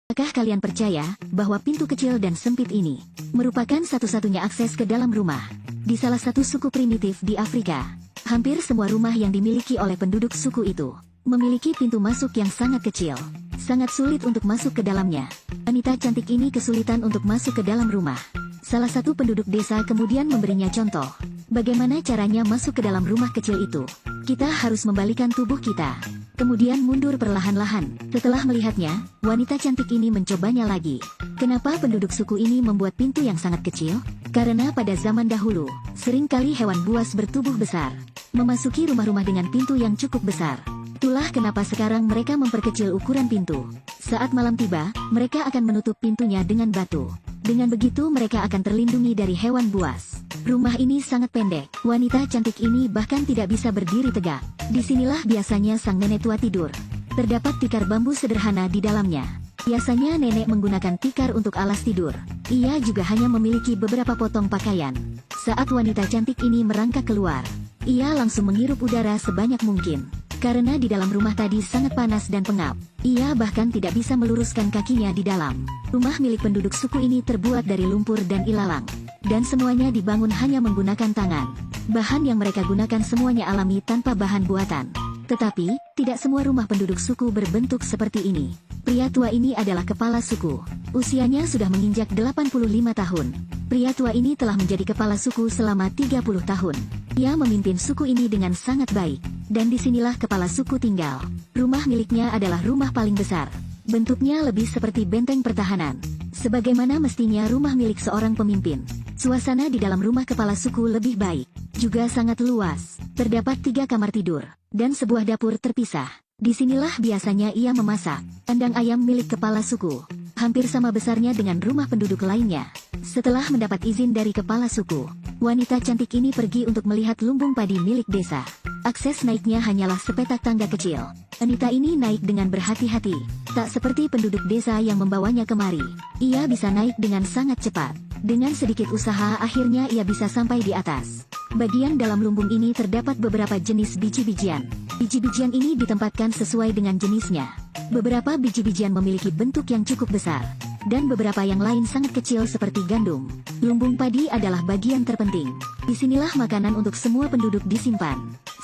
Apakah kalian percaya bahwa pintu kecil dan sempit ini merupakan satu-satunya akses ke dalam rumah? Di salah satu suku primitif di Afrika, hampir semua rumah yang dimiliki oleh penduduk suku itu memiliki pintu masuk yang sangat kecil. Sangat sulit untuk masuk ke dalamnya. Wanita cantik ini kesulitan untuk masuk ke dalam rumah. Salah satu penduduk desa kemudian memberinya contoh. Bagaimana caranya masuk ke dalam rumah kecil itu? Kita harus membalikan tubuh kita, kemudian mundur perlahan-lahan. Setelah melihatnya, wanita cantik ini mencobanya lagi. Kenapa penduduk suku ini membuat pintu yang sangat kecil? Karena pada zaman dahulu, seringkali hewan buas bertubuh besar memasuki rumah-rumah dengan pintu yang cukup besar. Itulah kenapa sekarang mereka memperkecil ukuran pintu. Saat malam tiba, mereka akan menutup pintunya dengan batu. Dengan begitu mereka akan terlindungi dari hewan buas. Rumah ini sangat pendek. Wanita cantik ini bahkan tidak bisa berdiri tegak. Disinilah biasanya sang nenek tua tidur. Terdapat tikar bambu sederhana di dalamnya. Biasanya nenek menggunakan tikar untuk alas tidur. Ia juga hanya memiliki beberapa potong pakaian. Saat wanita cantik ini merangkak keluar, ia langsung menghirup udara sebanyak mungkin. Karena di dalam rumah tadi sangat panas dan pengap, ia bahkan tidak bisa meluruskan kakinya di dalam. Rumah milik penduduk suku ini terbuat dari lumpur dan ilalang. Dan semuanya dibangun hanya menggunakan tangan. Bahan yang mereka gunakan semuanya alami tanpa bahan buatan. Tetapi, tidak semua rumah penduduk suku berbentuk seperti ini. Pria tua ini adalah kepala suku. Usianya sudah menginjak 85 tahun. Pria tua ini telah menjadi kepala suku selama 30 tahun. Ia memimpin suku ini dengan sangat baik. Dan disinilah kepala suku tinggal. Rumah miliknya adalah rumah paling besar. Bentuknya lebih seperti benteng pertahanan. Sebagaimana mestinya rumah milik seorang pemimpin. Suasana di dalam rumah kepala suku lebih baik. Juga sangat luas. Terdapat 3 kamar tidur. Dan sebuah dapur terpisah. Disinilah biasanya ia memasak. Kandang ayam milik kepala suku. Hampir sama besarnya dengan rumah penduduk lainnya. Setelah mendapat izin dari kepala suku, wanita cantik ini pergi untuk melihat lumbung padi milik desa. Akses naiknya hanyalah sepetak tangga kecil. Wanita ini naik dengan berhati-hati. Tak seperti penduduk desa yang membawanya kemari. Ia bisa naik dengan sangat cepat. Dengan sedikit usaha akhirnya ia bisa sampai di atas. Bagian dalam lumbung ini terdapat beberapa jenis biji-bijian. Biji-bijian ini ditempatkan sesuai dengan jenisnya. Beberapa biji-bijian memiliki bentuk yang cukup besar. Dan beberapa yang lain sangat kecil seperti gandum. Lumbung padi adalah bagian terpenting. Disinilah makanan untuk semua penduduk disimpan.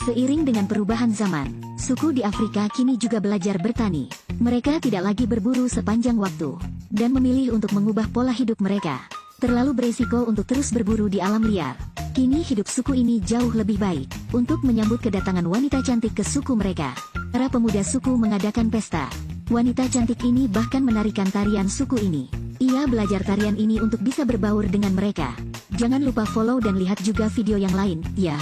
Seiring dengan perubahan zaman, suku di Afrika kini juga belajar bertani. Mereka tidak lagi berburu sepanjang waktu. Dan memilih untuk mengubah pola hidup mereka. Terlalu beresiko untuk terus berburu di alam liar. Kini hidup suku ini jauh lebih baik. Untuk menyambut kedatangan wanita cantik ke suku mereka, para pemuda suku mengadakan pesta. Wanita cantik ini bahkan menarikan tarian suku ini. Ia belajar tarian ini untuk bisa berbaur dengan mereka. Jangan lupa follow dan lihat juga video yang lain, ya.